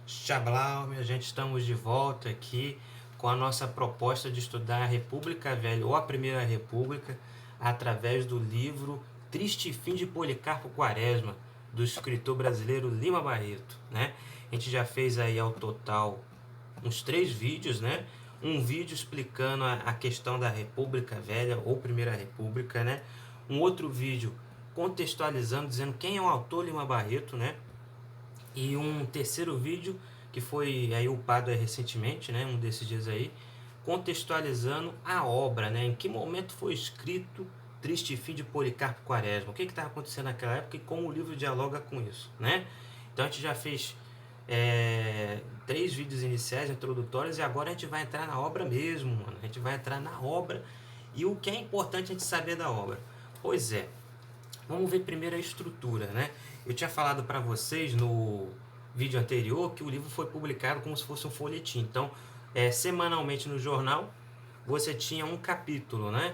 Xablau, minha gente, estamos de volta aqui com a nossa proposta de estudar a República Velha ou a Primeira República através do livro Triste Fim de Policarpo Quaresma, do escritor brasileiro Lima Barreto, né? A gente já fez aí ao total uns 3 vídeos, né? Um vídeo explicando a questão da República Velha ou Primeira República, né? Um outro vídeo contextualizando, dizendo quem é o autor Lima Barreto, né? E um terceiro vídeo que foi aí upado aí recentemente, né, um desses dias aí, contextualizando a obra, né, em que momento foi escrito Triste Fim de Policarpo Quaresma, o que estava acontecendo naquela época e como o livro dialoga com isso, né? Então a gente já fez 3 vídeos iniciais, introdutórios, e agora a gente vai entrar na obra mesmo, mano. A gente vai entrar na obra e o que é importante a gente saber da obra. Pois é, vamos ver primeiro a estrutura, né? Eu tinha falado para vocês no vídeo anterior que o livro foi publicado como se fosse um folhetim. Então, semanalmente no jornal, você tinha um capítulo, né?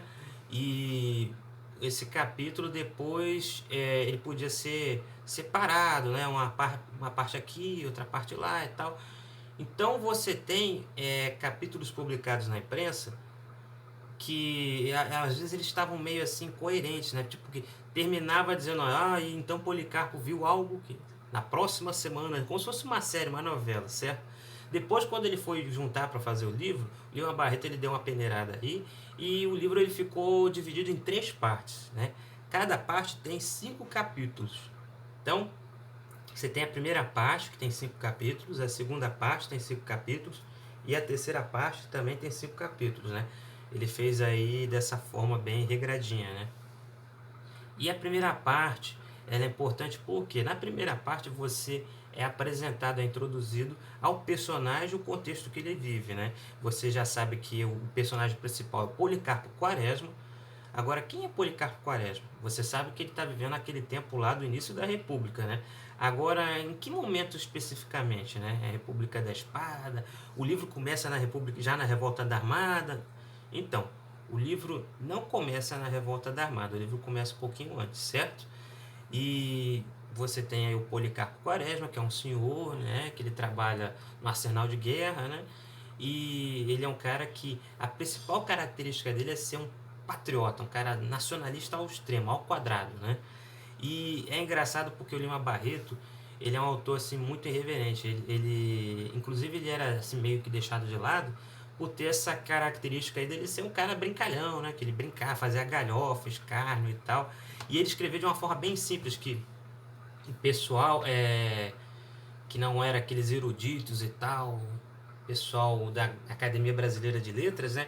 E esse capítulo depois ele podia ser separado, né? Uma parte aqui, outra parte lá e tal. Então você tem capítulos publicados na imprensa que às vezes eles estavam meio assim coerentes, né? Tipo que terminava dizendo, e então Policarpo viu algo que na próxima semana, como se fosse uma série, uma novela, certo? Depois, quando ele foi juntar para fazer o Lima Barreto ele deu uma peneirada aí e o livro ele ficou dividido em 3 partes, né? Cada parte tem 5 capítulos. Então, você tem a primeira parte que tem 5 capítulos, a segunda parte tem 5 capítulos e a terceira parte também tem 5 capítulos, né? Ele fez aí dessa forma bem regradinha, né? E a primeira parte, ela é importante porque na primeira parte você é apresentado, é introduzido ao personagem, o contexto que ele vive, né? Você já sabe que o personagem principal é Policarpo Quaresma. Agora, quem é Policarpo Quaresma? Você sabe que ele está vivendo aquele tempo lá do início da República, né? Agora, em que momento especificamente, né? É a República da Espada? O livro começa na República, já na Revolta da Armada? Então, o livro não começa na Revolta da Armada, o livro começa um pouquinho antes, certo? E você tem aí o Policarpo Quaresma, que é um senhor, né? Que ele trabalha no arsenal de guerra, né? E ele é um cara que a principal característica dele é ser um patriota, um cara nacionalista ao extremo, ao quadrado, né? E é engraçado porque o Lima Barreto, ele é um autor assim muito irreverente. Inclusive ele era assim meio que deixado de lado por ter essa característica aí dele ser um cara brincalhão, né? Que ele brincar, fazia galhofa, escárnio e tal. E ele escrevia de uma forma bem simples que o pessoal que não era aqueles eruditos e tal, pessoal da Academia Brasileira de Letras, né?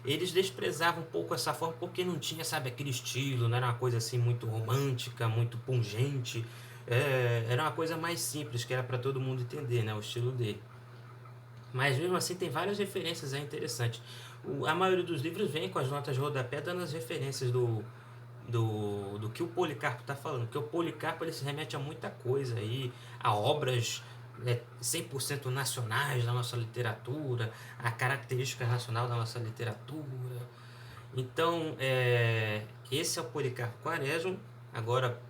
Eles desprezavam um pouco essa forma porque não tinha, sabe, aquele estilo, não era uma coisa assim muito romântica, muito pungente, era uma coisa mais simples, que era para todo mundo entender, né, o estilo dele. Mas mesmo assim tem várias referências interessantes. A maioria dos livros vem com as notas de rodapé dando as referências do que o Policarpo está falando, porque o Policarpo ele se remete a muita coisa aí, a obras 100% nacionais da nossa literatura, a característica nacional da nossa literatura. Então, esse é o Policarpo Quaresma. Agora,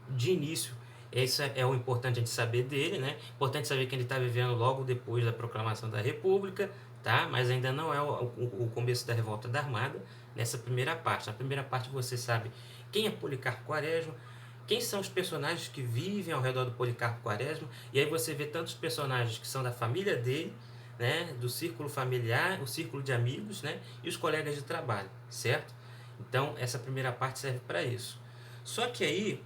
de início, esse é o importante a gente saber dele, né? Importante saber que ele está vivendo logo depois da proclamação da República, tá? Mas ainda não é o começo da Revolta da Armada, nessa primeira parte. Na primeira parte você sabe quem é Policarpo Quaresma, quem são os personagens que vivem ao redor do Policarpo Quaresma, e aí você vê tantos personagens que são da família dele, né, do círculo familiar, o círculo de amigos, né, e os colegas de trabalho, certo? Então essa primeira parte serve para isso. Só que aí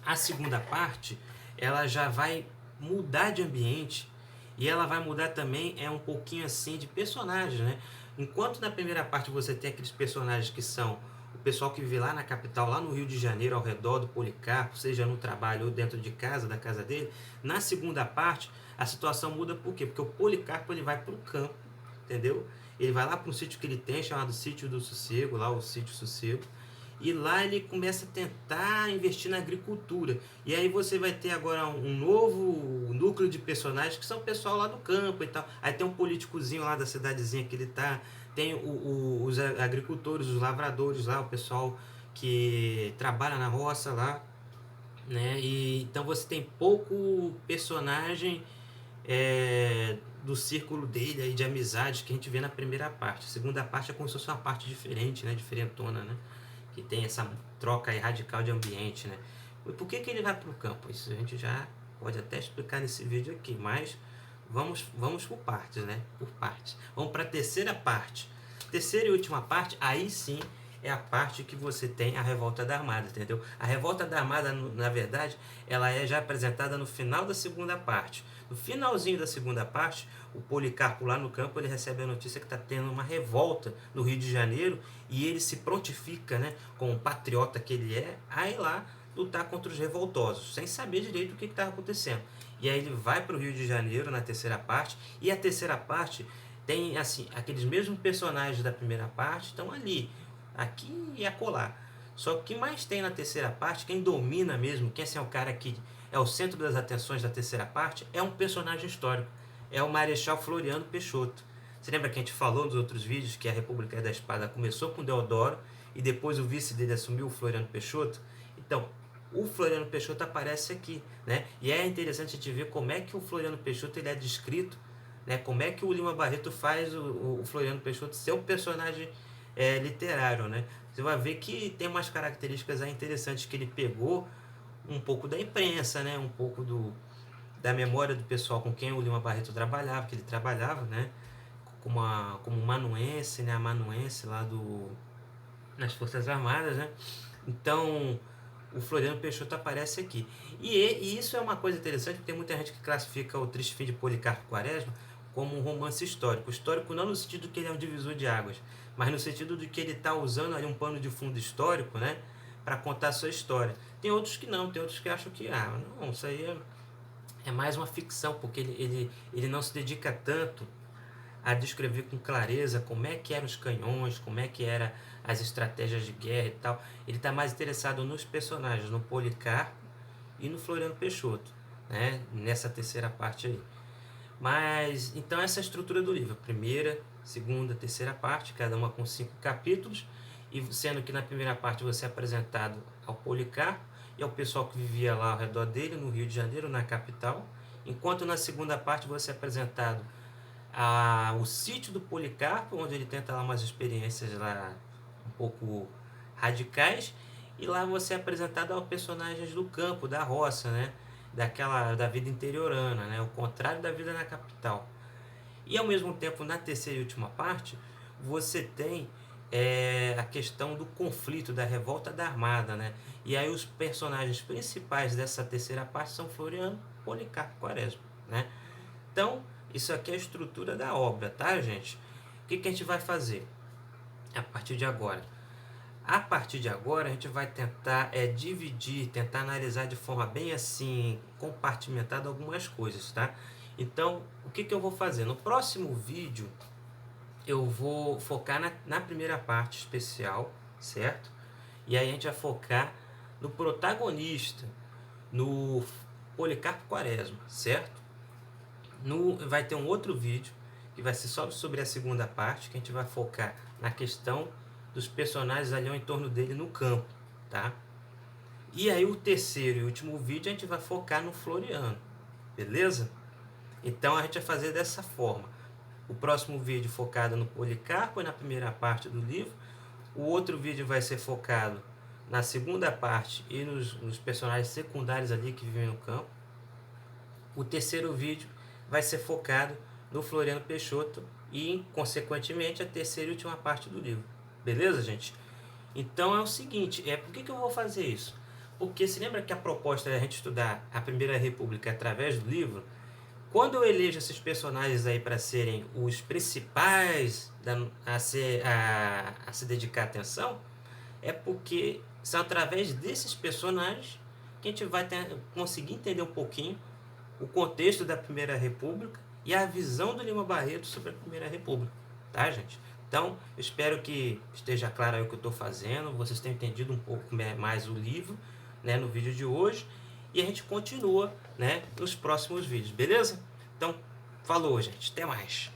a segunda parte, ela já vai mudar de ambiente e ela vai mudar também um pouquinho assim de personagens, né? Enquanto na primeira parte você tem aqueles personagens que são o pessoal que vive lá na capital, lá no Rio de Janeiro, ao redor do Policarpo, seja no trabalho ou dentro de casa, da casa dele, na segunda parte a situação muda por quê? Porque o Policarpo ele vai para o campo, entendeu? Ele vai lá para um sítio que ele tem, chamado Sítio do Sossego, lá o Sítio Sossego, e lá ele começa a tentar investir na agricultura. E aí você vai ter agora um novo núcleo de personagens que são o pessoal lá do campo e tal. Aí tem um políticozinho lá da cidadezinha que ele tá, tem os agricultores, os lavradores lá, o pessoal que trabalha na roça lá, né? E então você tem pouco personagem do círculo dele aí de amizades que a gente vê na primeira parte. A segunda parte é como se fosse uma parte diferente, né? Diferentona, né? Que tem essa troca aí radical de ambiente, né? Por que ele vai para o campo? Isso a gente já pode até explicar nesse vídeo aqui, mas vamos por partes, né? Por partes. Vamos para a terceira parte. Terceira e última parte, aí sim é a parte que você tem a Revolta da Armada, entendeu? A Revolta da Armada, na verdade, ela é já apresentada no final da segunda parte. No finalzinho da segunda parte, o Policarpo lá no campo, ele recebe a notícia que está tendo uma revolta no Rio de Janeiro e ele se prontifica, né, como um patriota que ele é, a ir lá lutar contra os revoltosos, sem saber direito o que estava acontecendo. E aí ele vai para o Rio de Janeiro na terceira parte, e a terceira parte tem assim aqueles mesmos personagens da primeira parte estão ali, aqui e acolá. Só que o que mais tem na terceira parte, quem domina mesmo, quem assim, é o cara que é o centro das atenções da terceira parte, é um personagem histórico. É o Marechal Floriano Peixoto. Você lembra que a gente falou nos outros vídeos que a República da Espada começou com Deodoro e depois o vice dele assumiu, o Floriano Peixoto? Então, o Floriano Peixoto aparece aqui, né? E é interessante a gente ver como é que o Floriano Peixoto ele é descrito, né? Como é que o Lima Barreto faz o Floriano Peixoto ser um personagem literário, né? Você vai ver que tem umas características aí interessantes que ele pegou um pouco da imprensa, né? Um pouco da memória do pessoal com quem o Lima Barreto trabalhava, que ele trabalhava, né? Como manuense, né? Amanuense lá nas Forças Armadas, né? Então, o Floriano Peixoto aparece aqui. E isso é uma coisa interessante, porque tem muita gente que classifica o Triste Fim de Policarpo Quaresma como um romance histórico. Histórico não no sentido que ele é um divisor de águas, mas no sentido de que ele está usando ali um pano de fundo histórico, né, para contar a sua história. Tem outros que não, tem outros que acham que, não, isso aí é mais uma ficção, porque ele não se dedica tanto a descrever com clareza como é que eram os canhões, como é que eram as estratégias de guerra e tal. Ele está mais interessado nos personagens, no Policarpo e no Floriano Peixoto, né? Nessa terceira parte aí. Mas, então essa é a estrutura do livro. Primeira, segunda, terceira parte, cada uma com 5 capítulos, e sendo que na primeira parte você é apresentado ao Policarpo e ao pessoal que vivia lá ao redor dele, no Rio de Janeiro, na capital, enquanto na segunda parte você é apresentado o sítio do Policarpo, onde ele tenta lá umas experiências lá um pouco radicais, e lá você é apresentado aos personagens do campo, da roça, né? Da vida interiorana, né? O contrário da vida na capital. E ao mesmo tempo, na terceira e última parte, você tem a questão do conflito, da revolta da Armada, né? E aí os personagens principais dessa terceira parte são Floriano, Policarpo Quaresma, né? Então, isso aqui é a estrutura da obra, tá, gente? O que a gente vai fazer a partir de agora? A partir de agora, a gente vai tentar dividir, tentar analisar de forma bem assim, compartimentada algumas coisas, tá? Então, o que eu vou fazer? No próximo vídeo, eu vou focar na primeira parte especial, certo? E aí a gente vai focar no protagonista, no Policarpo Quaresma, certo? Vai ter um outro vídeo que vai ser só sobre a segunda parte, que a gente vai focar na questão dos personagens ali ao entorno dele no campo, tá? E aí o terceiro e último vídeo a gente vai focar no Floriano, beleza? Então a gente vai fazer dessa forma. O próximo vídeo focado no Policarpo e na primeira parte do livro. O outro vídeo vai ser focado na segunda parte e nos personagens secundários ali que vivem no campo. O terceiro vídeo vai ser focado no Floriano Peixoto e, consequentemente, a terceira e última parte do livro. Beleza, gente? Então é o seguinte, por que eu vou fazer isso? Porque se lembra que a proposta é a gente estudar a Primeira República através do livro? Quando eu elejo esses personagens aí para serem os principais a se dedicar atenção, é porque são através desses personagens que a gente vai conseguir entender um pouquinho o contexto da Primeira República e a visão do Lima Barreto sobre a Primeira República, tá, gente? Então, eu espero que esteja claro aí o que eu estou fazendo, vocês tenham entendido um pouco mais o livro, né, no vídeo de hoje, e a gente continua, né, nos próximos vídeos, beleza? Então, falou, gente, até mais!